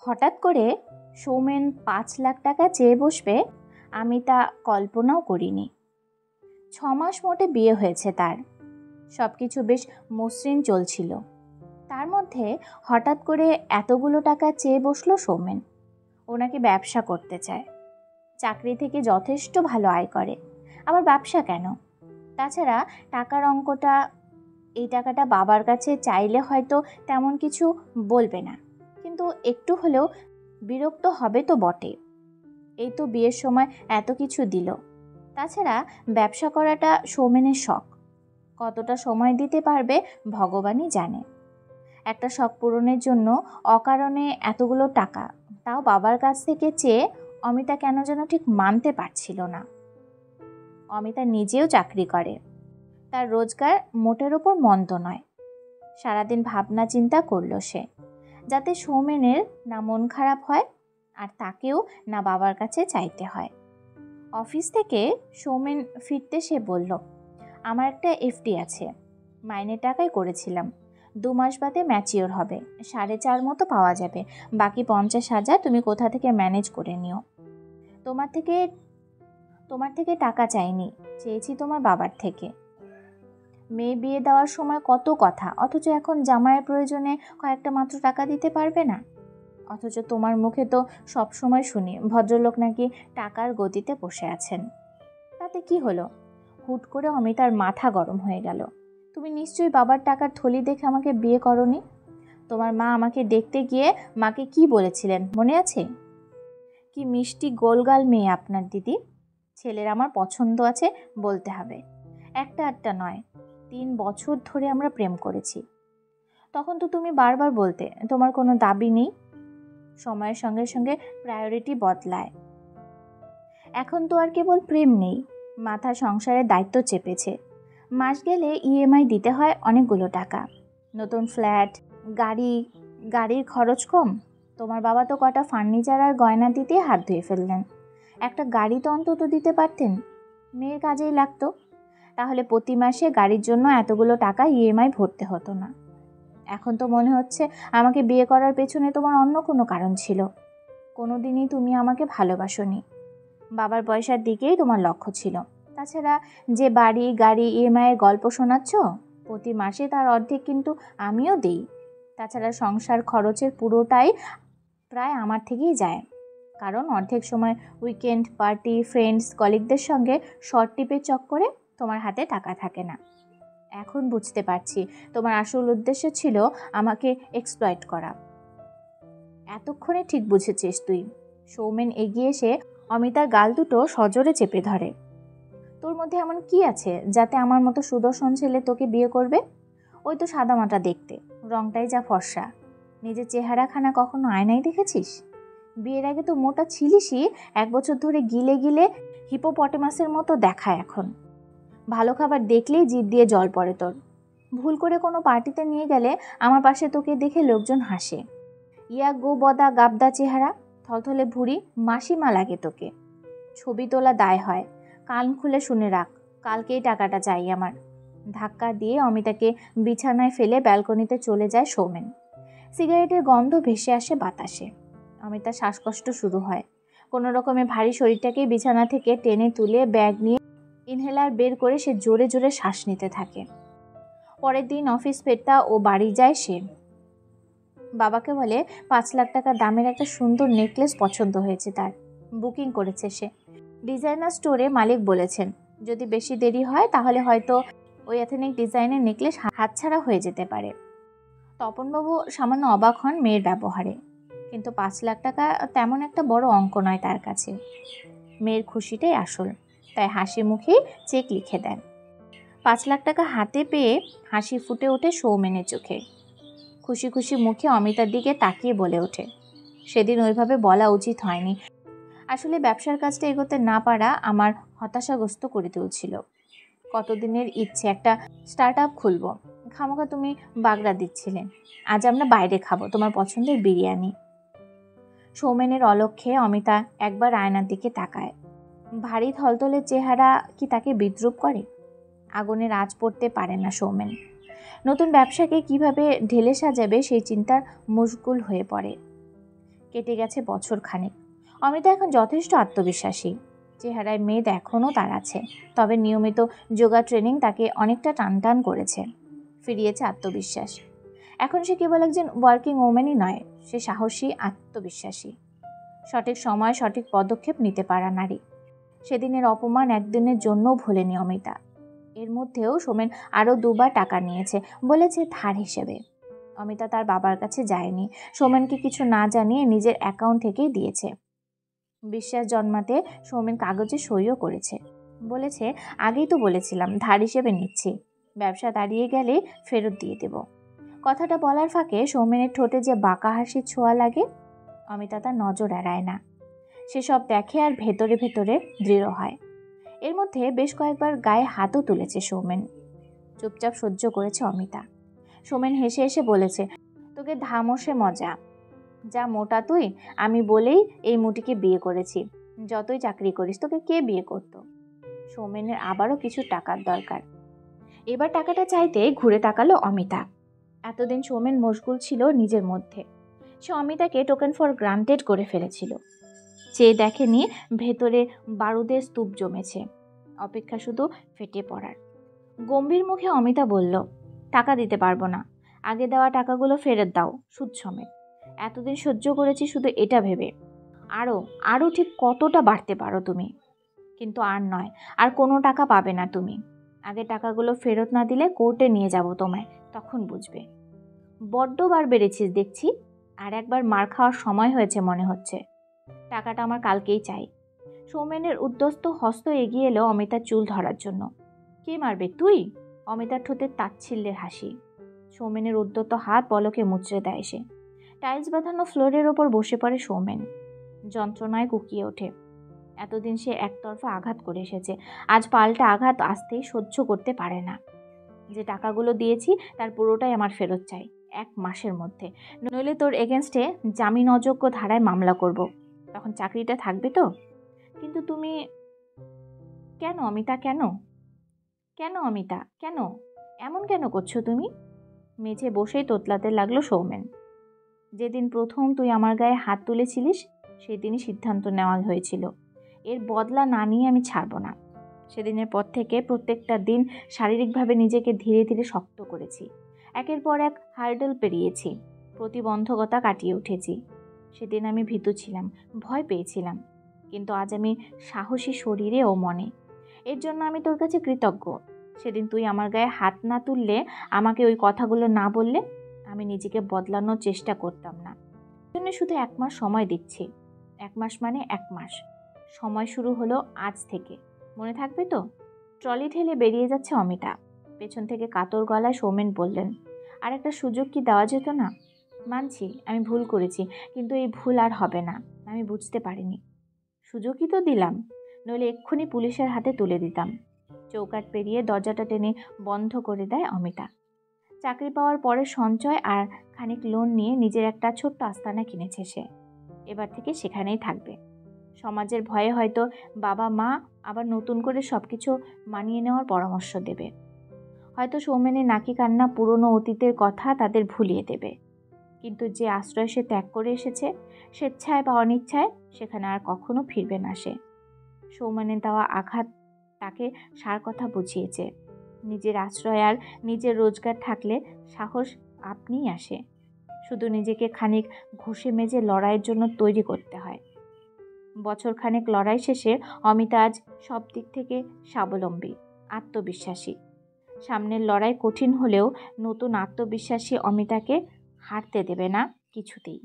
হঠাৎ করে সৌমেন 5 লাখ টাকা চেয়ে বসবে, আমি তা কল্পনাও করিনি। 6 মাস মোটে বিয়ে হয়েছে তার, সব কিছু বেশ মসৃণ চলছিল। তার মধ্যে হঠাৎ করে এতগুলো টাকা চেয়ে বসলো সৌমেন। ওনাকে ব্যবসা করতে চায়, চাকরি থেকে যথেষ্ট ভালো আয় করে, আবার ব্যবসা কেন? তাছাড়া টাকার অঙ্কটা, এই টাকাটা বাবার কাছে চাইলে হয়তো তেমন কিছু বলবে না, কিন্তু একটু হলেও বিরক্ত হবে তো বটে। এই তো বিয়ের সময় এত কিছু দিল। তাছাড়া ব্যবসা করাটা সৌমেনের শখ, কতটা সময় দিতে পারবে ভগবানই জানে। একটা শখ পূরণের জন্য অকারণে এতগুলো টাকা, তাও বাবার কাছ থেকে চেয়ে অমিতা কেন যেন ঠিক মানতে পারছিল না। অমিতা নিজেও চাকরি করে, তার রোজগার মোটের ওপর মন্দ নয়। সারাদিন ভাবনা চিন্তা করলো সে, যাতে সৌমেনের না মন খারাপ হয় আর তাকেও না বাবার কাছে চাইতে হয়। অফিস থেকে সৌমেন ফিরতে সে বলল, আমার একটা এফডি আছে, মাইনে টাকায় করেছিলাম, 2 মাস বাদে ম্যাচিওর হবে, 4.5 মতো পাওয়া যাবে, বাকি 50,000 তুমি কোথা থেকে ম্যানেজ করে নিও। তোমার থেকে টাকা চাইনি, চেয়েছি তোমার বাবার থেকে। মেয়ে বিয়ে দেওয়ার সময় কত কথা, অথচ এখন জামাইয়ের প্রয়োজনে কয়েকটা মাত্র টাকা দিতে পারবে না। অথচ তোমার মুখে তো সব সময় শুনি ভদ্রলোক নাকি টাকার গতিতে বসে আছেন। তাতে কি হলো? হুট করে অমিতার মাথা গরম হয়ে গেল। তুমি নিশ্চয়ই বাবার টাকার থলি দেখে আমাকে বিয়ে করনি। তোমার মা আমাকে দেখতে গিয়ে মাকে কি বলেছিলেন মনে আছে? কি মিষ্টি গোলগাল মেয়ে আপনার দিদি, ছেলের আমার পছন্দ আছে বলতে হবে। একটা নয়, 3 বছর ধরে আমরা প্রেম করেছি। তখন তো তুমি বারবার বলতে তোমার কোনো দাবি নেই। সময়ের সঙ্গে সঙ্গে প্রায়োরিটি বদলায়। এখন তো আর কেবল প্রেম নেই, মাথা সংসারের দায়িত্ব চেপেছে। মাস গেলে ইএমআই দিতে হয় অনেকগুলো টাকা, নতুন ফ্ল্যাট, গাড়ির খরচ কম। তোমার বাবা তো কটা ফার্নিচার আর গয়না দিতে হাত ধুয়ে ফেললেন। একটা গাড়ি তো অন্তত দিতে পারতেন, মেয়ের কাজেই লাগতো। তাহলে প্রতি মাসে গাড়ির জন্য এতগুলো টাকা ইএমআই ভরতে হতো না। এখন তো মনে হচ্ছে আমাকে বিয়ে করার পেছনে তোমার অন্য কোনো কারণ ছিল। কোনোদিনই তুমি আমাকে ভালোবাসোনি, বাবার পয়সার দিকেই তোমার লক্ষ্য ছিল। তাছাড়া যে বাড়ি গাড়ি ইএমআইয়ের গল্প শোনাচ্ছ, প্রতি মাসে তার অর্ধেক কিন্তু আমিও দেই। তাছাড়া সংসার খরচের পুরোটাই প্রায় আমার থেকেই যায়, কারণ অর্ধেক সময় উইকেন্ড পার্টি, ফ্রেন্ডস কলিগদের সঙ্গে শর্ট ট্রিপের চক্করে তোমার হাতে টাকা থাকে না। এখন বুঝতে পারছি তোমার আসল উদ্দেশ্য ছিল আমাকে এক্সপ্লয়েট করা। এতক্ষণে ঠিক বুঝেছিস তুই। সৌমেন এগিয়ে এসে অমিতার গাল দুটো সজোরে চেপে ধরে। তোর মধ্যে এমন কি আছে যাতে আমার মতো সুদর্শন ছেলে তোকে বিয়ে করবে? ওই তো সাদামাটা দেখতে, রংটাই যা ফর্সা। নিজের চেহারাখানা কখনো আয়নায় দেখেছিস? বিয়ের আগে তো মোটা ছিলিসই, 1 বছর ধরে গিলে গিলে হিপোপটেমাসের মতো দেখায় এখন। ভালো খাবার দেখলেই জিভ দিয়ে জল পড়ে তোর। ভুল করে কোনো পার্টিতে নিয়ে গেলে আমার পাশে তোকে দেখে লোকজন হাসে। ইয়া গো বদা গাবদা চেহারা, থলথলে ভুঁড়ি, মাসিমা লাগে তোকে। ছবি তোলা দায় হয়, কান খুলে শুনে রাখ, কালকেই টাকাটা চাই আমার। ধাক্কা দিয়ে অমিতাকে বিছানায় ফেলে ব্যালকনিতে চলে যায় সৌমেন। সিগারেটের গন্ধ ভেসে আসে বাতাসে। অমিতার শ্বাসকষ্ট শুরু হয়। কোনো রকমে ভারী শরীরটাকে বিছানা থেকে টেনে তুলে ব্যাগ নিয়ে ইনহেলার বের করে সে জোরে জোরে শ্বাস নিতে থাকে। পরের দিন অফিস ফেরতা ও বাড়ি যায় সে। বাবাকে বলে 5 লাখ টাকা দামের একটা সুন্দর নেকলেস পছন্দ হয়েছে তার, বুকিং করেছে সে। ডিজাইনার স্টোরে মালিক বলেছেন যদি বেশি দেরি হয় তাহলে হয়তো ওই এথেনিক ডিজাইনের নেকলেস হাতছাড়া হয়ে যেতে পারে। তপনবাবু সামান্য অবাক হন মেয়ের ব্যবহারে, কিন্তু 5 লাখ টাকা তেমন একটা বড় অঙ্ক নয় তার কাছে। মেয়ের খুশিটাই আসল, তাই হাসি মুখেই চেক লিখে দেন। 5 লাখ টাকা হাতে পেয়ে হাসি ফুটে ওঠে সৌমেনের চোখে। খুশি খুশি মুখে অমিতার দিকে তাকিয়ে বলে ওঠে, সেদিন ওইভাবে বলা উচিত হয়নি। আসলে ব্যবসার কাজটা এগোতে না পারা আমার হতাশাগ্রস্ত করে তুলছিল। কতদিনের ইচ্ছে একটা স্টার্ট আপ খুলবো, খামোখা তুমি বাগড়া দিচ্ছিলে। আজ আমরা বাইরে খাবো, তোমার পছন্দের বিরিয়ানি। সৌমেনের অলক্ষ্যে অমিতা একবার আয়নার দিকে তাকায়। ভারী থলথলে চেহারা কি তাকে বিদ্রুপ করে? আগুনের আঁচ পড়তে পারে না সৌমেন। নতুন ব্যবসাকে কিভাবে ঢেলে সাজাবে সেই চিন্তার মশগুল হয়ে পড়ে। কেটে গেছে বছর খানেক। অমিতা এখন যথেষ্ট আত্মবিশ্বাসী। চেহারায় মেদ এখনও তার আছে, তবে নিয়মিত যোগা ট্রেনিং তাকে অনেকটা টানটান করেছে, ফিরিয়েছে আত্মবিশ্বাস। এখন সে কেবল একজন ওয়ার্কিং ওম্যানই নয়, সে সাহসী, আত্মবিশ্বাসী, সঠিক সময় সঠিক পদক্ষেপ নিতে পারা নারী। সেদিনের অপমান একদিনের জন্যও ভোলেনি অমিতা। এর মধ্যেও সোমেন আরও 2বার টাকা নিয়েছে, বলেছে ধার হিসেবে। অমিতা তার বাবার কাছে যায়নি, সোমেনকে কিছু না জানিয়ে নিজের অ্যাকাউন্ট থেকেই দিয়েছে। বিশ্বাস জন্মাতে সোমেন কাগজে সইও করেছে, বলেছে আগেই তো বলেছিলাম ধার হিসেবে নিচ্ছি, ব্যবসা দাঁড়িয়ে গেলে ফেরত দিয়ে দেব। কথাটা বলার ফাঁকে সৌমেনের ঠোঁটে যে বাঁকা হাসির ছোঁয়া লাগে, অমিতা তার নজর এড়ায় না। সেসব দেখে আর ভেতরে ভেতরে দৃঢ় হয়। এর মধ্যে বেশ কয়েকবার গায়ে হাতও তুলেছে সৌমেন। চুপচাপ সহ্য করেছে অমিতা। সৌমেন হেসে হেসে বলেছে, তোকে ধামসে মজা, যা মোটা তুই, আমি বলেই এই মুটিকে বিয়ে করেছি, যতই চাকরি করিস তোকে কে বিয়ে করতো। সৌমেনের আবারও কিছু টাকার দরকার। এবার টাকাটা চাইতে ঘুরে তাকালো অমিতা। এতদিন সৌমেন মশগুল ছিল নিজের মধ্যে। সে অমিতাকে টোকেন ফর গ্রান্টেড করে ফেলেছিল। চেয়ে দেখেনি ভেতরে বারুদের স্তূপ জমেছে, অপেক্ষা শুধু ফেটে পড়ার। গম্ভীর মুখে অমিতা বলল, টাকা দিতে পারবো না, আগে দেওয়া টাকাগুলো ফেরত দাও, সুদ সমেত। এতদিন সহ্য করেছি শুধু এটা ভেবে, আরও ঠিক কতটা বাড়তে পারো তুমি, কিন্তু আর নয়, আর কোনো টাকা পাবে না তুমি। আগে টাকাগুলো ফেরত না দিলে কোর্টে নিয়ে যাব তোমায়, তখন বুঝবে। বড্ড বার বেড়েছিস দেখছি, আর একবার মার খাওয়ার সময় হয়েছে মনে হচ্ছে। টাকাটা আমার কালকেই চাই। সৌমেনের উদ্যস্ত হস্ত এগিয়ে এলো অমিতার চুল ধরার জন্য। কে মারবে তুই? অমিতার ঠোঁটে তাচ্ছিল্যের হাসি। সৌমেনের উদ্যত হাত পলকে মুচড়ে দেয় সে। টাইলস বাঁধানো ফ্লোরের ওপর বসে পড়ে সৌমেন। যন্ত্রণায় কুকিয়ে ওঠে। এতদিন সে একতরফা আঘাত করে এসেছে, আজ পাল্টা আঘাত আসতেই সহ্য করতে পারে না। যে টাকাগুলো দিয়েছি তার পুরোটাই আমার ফেরত চাই, 1 মাসের মধ্যে, নইলে তোর এগেনস্টে জামিন অযোগ্য ধারায় মামলা করব। তখন চাকরিটা থাকবে তো? কিন্তু তুমি... কেন অমিতা, কেন কেন অমিতা, কেন এমন কেন করছো তুমি? মেঝে বসেই তোতলাতে লাগলো সৌমেন। যেদিন প্রথম তুই আমার গায়ে হাত তুলেছিলিস, সেদিনই সিদ্ধান্ত নেওয়া হয়েছিল, এর বদলা না নিয়ে আমি ছাড়ব না। সেদিনের পর থেকে প্রত্যেকটা দিন শারীরিকভাবে নিজেকে ধীরে ধীরে শক্ত করেছি। একের পর এক হার্ডেল পেরিয়েছি, প্রতিবন্ধকতা কাটিয়ে উঠেছি। সেদিন আমি ভীতু ছিলাম, ভয় পেয়েছিলাম, কিন্তু আজ আমি সাহসী শরীরে ও মনে। এর জন্য আমি তোর কাছে কৃতজ্ঞ। সেদিন তুই আমার গায়ে হাত না তুললে, আমাকে ওই কথাগুলো না বললে, আমি নিজেকে বদলানোর চেষ্টা করতাম না। জন্য শুধু 1 মাস সময় দিচ্ছি। 1 মাস মানে 1 মাস। সময় শুরু হলো আজ থেকে, মনে থাকবে তো? ট্রলি ঠেলে বেরিয়ে যাচ্ছে অমিতা। পেছন থেকে কাতর গলায় সৌমেন বললেন, আর একটা সুযোগ কি দেওয়া যেত না? মানছি আমি ভুল করেছি, কিন্তু এই ভুল আর হবে না, আমি বুঝতে পারিনি। সুযোগই তো দিলাম, নইলে এক্ষুনি পুলিশের হাতে তুলে দিতাম। চৌকাঠ পেরিয়ে দরজাটা টেনে বন্ধ করে দেয় অমিতা। চাকরি পাওয়ার পরে সঞ্চয় আর খানিক লোন নিয়ে নিজের একটা ছোট্ট আস্তানা কিনেছে সে। এবার থেকে সেখানেই থাকবে। সমাজের ভয়ে হয়তো বাবা মা আবার নতুন করে সব কিছু মানিয়ে নেওয়ার পরামর্শ দেবে। হয়তো সৌমেনের নাকি কান্না পুরনো অতীতের কথা তাদের ভুলিয়ে দেবে। কিন্তু যে আশ্রয় সে ত্যাগ করে এসেছে, স্বেচ্ছায় বা অনিচ্ছায়, সেখানে আর কখনো ফিরবে না সে। সৌমেনের দেওয়া আঘাত তাকে সার কথা বুঝিয়েছে। নিজের আশ্রয় আর নিজের রোজগার থাকলে সাহস আপনিই আসে। শুধু নিজেকে খানিক ঘষে মেজে লড়াইয়ের জন্য তৈরি করতে হয়। বছরখানেক লড়াই শেষে অমিতা আজ সব দিক থেকে স্বাবলম্বী, আত্মবিশ্বাসী। সামনের লড়াই কঠিন হলেও নতুন আত্মবিশ্বাসী অমিতাকে হারতে দেবে না কিছুতেই।